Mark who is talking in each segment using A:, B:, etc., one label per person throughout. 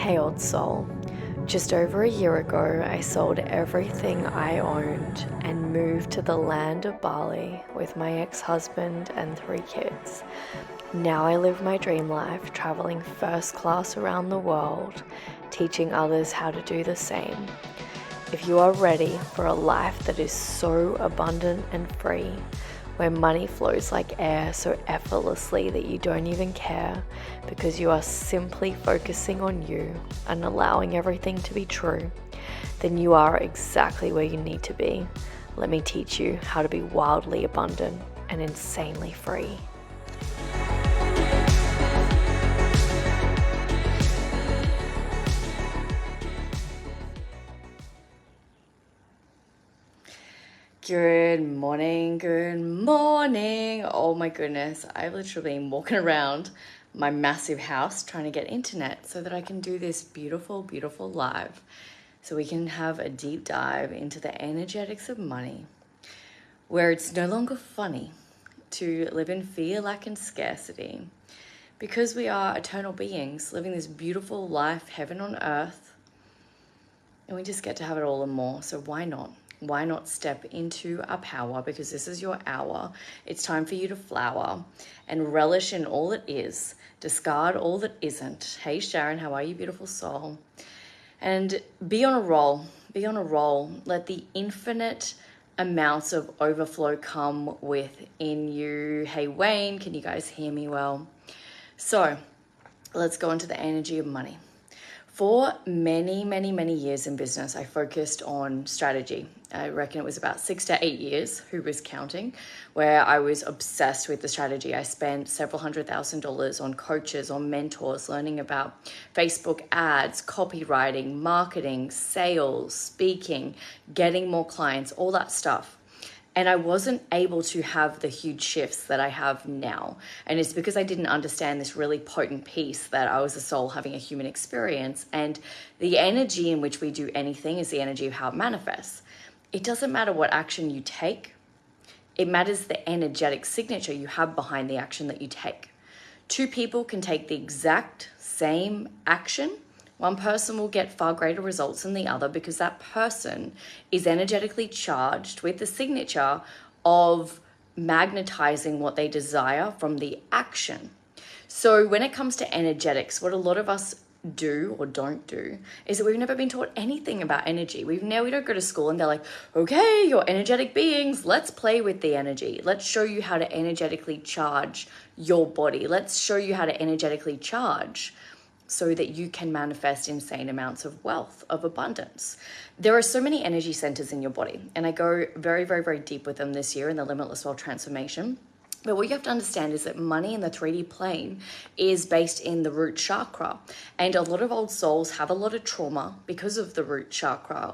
A: Hey old soul, just over a year ago I sold everything I owned and moved to the land of Bali with my ex-husband and 3 kids. Now I live my dream life, traveling first class around the world, teaching others how to do the same. If you are ready for a life that is so abundant and free, where money flows like air so effortlessly that you don't even care because you are simply focusing on you and allowing everything to be true, then you are exactly where you need to be. Let me teach you how to be wildly abundant and insanely free. Good morning. Oh my goodness, I've literally been walking around my massive house trying to get internet so that I can do this beautiful live, so we can have a deep dive into the energetics of money, where it's no longer funny to live in fear, lack, and scarcity, because we are eternal beings living this beautiful life, heaven on earth, and we just get to have it all and more. So why not? Why not step into our power? Because this is your hour. It's time for you to flower and relish in all that is. Discard all that isn't. Hey Sharon, how are you, beautiful soul? And be on a roll. Be on a roll. Let the infinite amounts of overflow come within you. Hey Wayne, can you guys hear me well? So let's go into the energy of money. For many years in business, I focused on strategy. I reckon it was about 6 to 8 years, who was counting, where I was obsessed with the strategy. I spent several $100,000 on coaches, on mentors, learning about Facebook ads, copywriting, marketing, sales, speaking, getting more clients, all that stuff. And I wasn't able to have the huge shifts that I have now. And it's because I didn't understand this really potent piece that I was a soul having a human experience. And the energy in which we do anything is the energy of how it manifests. It doesn't matter what action you take. It matters the energetic signature you have behind the action that you take. 2 people can take the exact same action. One person will get far greater results than the other because that person is energetically charged with the signature of magnetizing what they desire from the action. So when it comes to energetics, what a lot of us do or don't do is that we've never been taught anything about energy. We don't go to school and they're like, okay, you're energetic beings, let's play with the energy. Let's show you how to energetically charge your body. Let's show you how to energetically charge so that you can manifest insane amounts of wealth, of abundance. There are so many energy centers in your body, and I go very deep with them this year in the Limitless Wealth Transformation. But what you have to understand is that money in the 3D plane is based in the root chakra. And a lot of old souls have a lot of trauma because of the root chakra,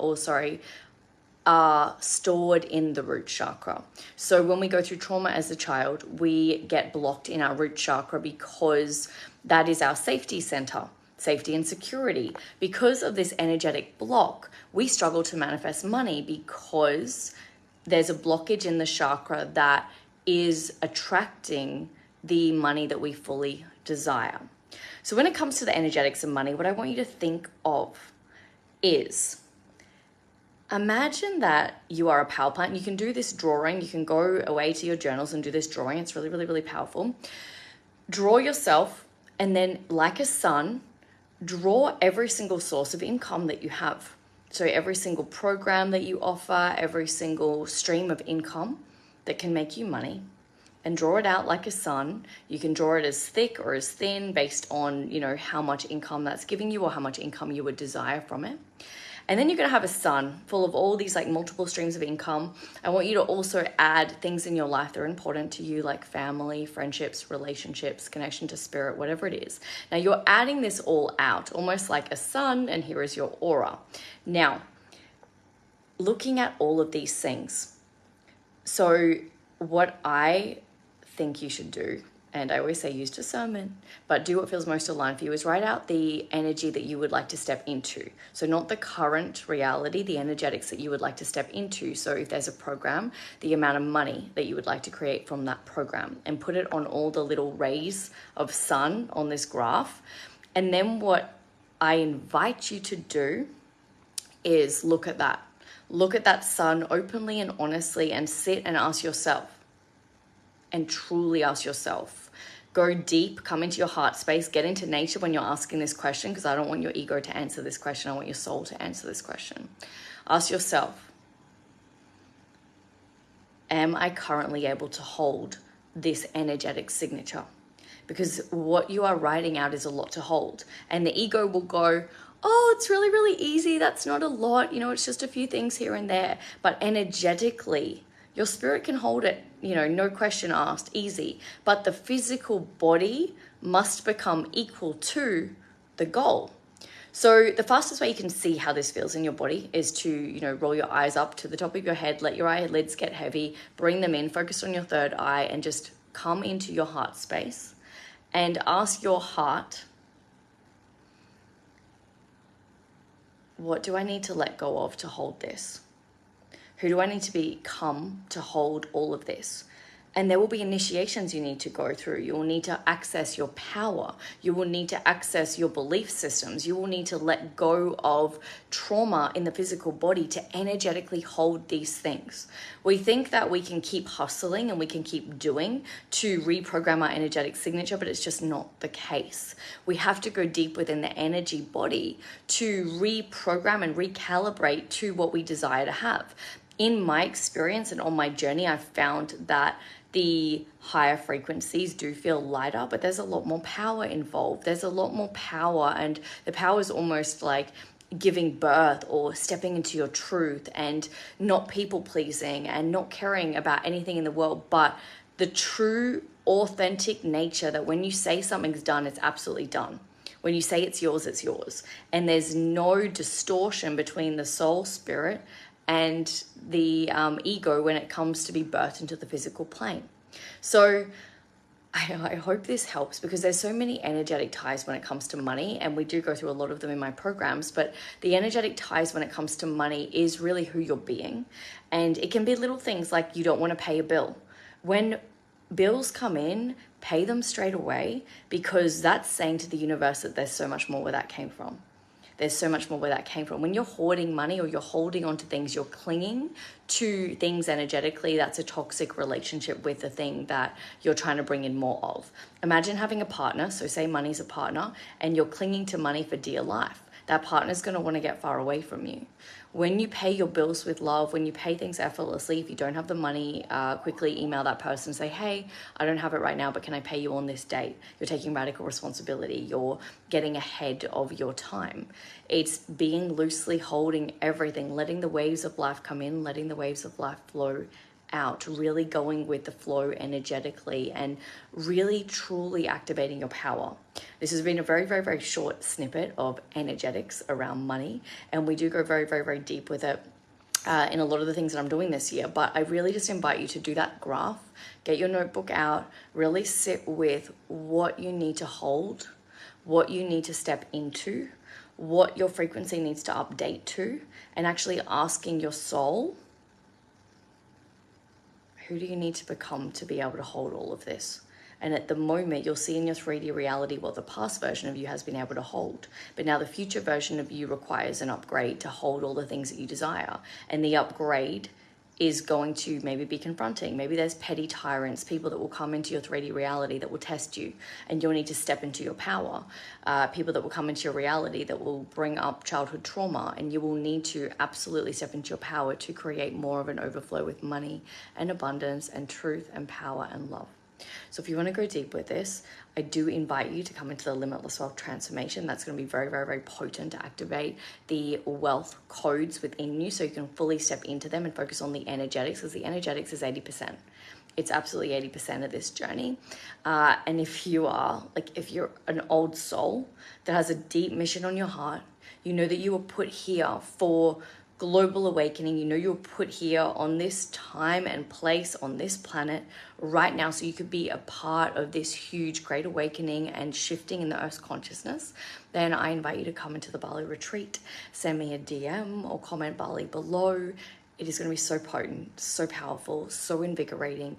A: are stored in the root chakra. So when we go through trauma as a child, we get blocked in our root chakra because that is our safety center, safety and security. Because of this energetic block, we struggle to manifest money because there's a blockage in the chakra that is attracting the money that we fully desire. So when it comes to the energetics of money, what I want you to think of is, imagine that you are a power plant. You can do this drawing. You can go away to your journals and do this drawing. It's really powerful. Draw yourself, and then like a sun, draw every single source of income that you have. So every single program that you offer, every single stream of income that can make you money, and draw it out like a sun. You can draw it as thick or as thin based on, how much income that's giving you or how much income you would desire from it. And then you're going to have a sun full of all these multiple streams of income. I want you to also add things in your life that are important to you, like family, friendships, relationships, connection to spirit, whatever it is. Now you're adding this all out, almost like a sun, and here is your aura. Now, looking at all of these things. So what I think you should do, and I always say use discernment, but do what feels most aligned for you, is write out the energy that you would like to step into. So not the current reality, the energetics that you would like to step into. So if there's a program, the amount of money that you would like to create from that program, and put it on all the little rays of sun on this graph. And then what I invite you to do is look at that. Look at that sun openly and honestly and sit and ask yourself, and truly ask yourself. Go deep, come into your heart space, get into nature when you're asking this question, because I don't want your ego to answer this question. I want your soul to answer this question. Ask yourself, am I currently able to hold this energetic signature? Because what you are writing out is a lot to hold. And the ego will go, oh, it's really, really easy. That's not a lot. It's just a few things here and there. But energetically, your spirit can hold it, no question asked, easy. But the physical body must become equal to the goal. So the fastest way you can see how this feels in your body is to, roll your eyes up to the top of your head, let your eyelids get heavy, bring them in, focus on your third eye, and just come into your heart space and ask your heart, what do I need to let go of to hold this? Who do I need to become to hold all of this? And there will be initiations you need to go through. You will need to access your power. You will need to access your belief systems. You will need to let go of trauma in the physical body to energetically hold these things. We think that we can keep hustling and we can keep doing to reprogram our energetic signature, but it's just not the case. We have to go deep within the energy body to reprogram and recalibrate to what we desire to have. In my experience and on my journey, I've found that the higher frequencies do feel lighter, but there's a lot more power involved. There's a lot more power, and the power is almost like giving birth or stepping into your truth and not people pleasing and not caring about anything in the world, but the true authentic nature that when you say something's done, it's absolutely done. When you say it's yours, it's yours. And there's no distortion between the soul spirit and the ego when it comes to be birthed into the physical plane. So I hope this helps, because there's so many energetic ties when it comes to money, and we do go through a lot of them in my programs, but the energetic ties when it comes to money is really who you're being. And it can be little things like you don't want to pay a bill. When bills come in, pay them straight away, because that's saying to the universe that there's so much more where that came from. There's so much more where that came from. When you're hoarding money or you're holding on to things, you're clinging to things energetically. That's a toxic relationship with the thing that you're trying to bring in more of. Imagine having a partner, so say money's a partner, and you're clinging to money for dear life. That partner's going to want to get far away from you. When you pay your bills with love, when you pay things effortlessly, if you don't have the money, quickly email that person and say, hey, I don't have it right now, but can I pay you on this date? You're taking radical responsibility. You're getting ahead of your time. It's being loosely holding everything, letting the waves of life come in, letting the waves of life flow out, really going with the flow energetically and really truly activating your power. This has been a very, very, very short snippet of energetics around money, and we do go very, very, very deep with it in a lot of the things that I'm doing this year. But I really just invite you to do that graph, get your notebook out, really sit with what you need to hold, what you need to step into, what your frequency needs to update to, and actually asking your soul, who do you need to become to be able to hold all of this? And at the moment, you'll see in your 3D reality what the past version of you has been able to hold. But now the future version of you requires an upgrade to hold all the things that you desire. And the upgrade is going to maybe be confronting. Maybe there's petty tyrants, people that will come into your 3D reality that will test you, and you'll need to step into your power. People that will come into your reality that will bring up childhood trauma, and you will need to absolutely step into your power to create more of an overflow with money and abundance and truth and power and love. So if you want to go deep with this, I do invite you to come into the Limitless Wealth Transformation. That's going to be very, very, very potent to activate the wealth codes within you so you can fully step into them and focus on the energetics, because the energetics is 80%. It's absolutely 80% of this journey. And if you're an old soul that has a deep mission on your heart, you know that you were put here for global awakening. You know you're put here on this time and place on this planet right now so you could be a part of this huge great awakening and shifting in the Earth's consciousness. Then I invite you to come into the Bali retreat. Send me a DM or comment Bali below. It is going to be so potent, so powerful, so invigorating.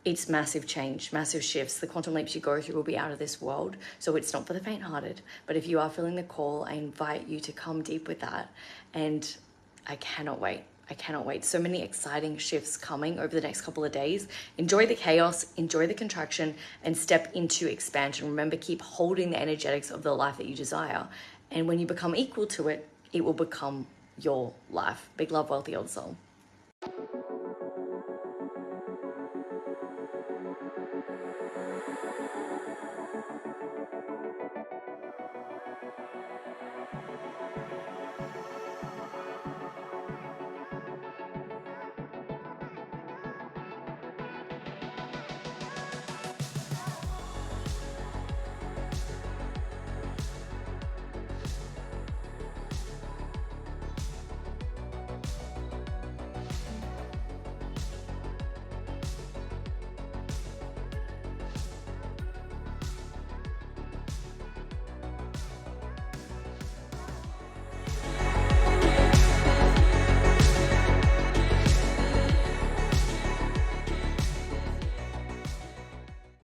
A: it's massive change, massive shifts. The quantum leaps you go through will be out of this world. So it's not for the faint-hearted. But if you are feeling the call, I invite you to come deep with that. And I cannot wait. I cannot wait. So many exciting shifts coming over the next couple of days. Enjoy the chaos, enjoy the contraction, and step into expansion. Remember, keep holding the energetics of the life that you desire. And when you become equal to it, it will become your life. Big love, wealthy old soul.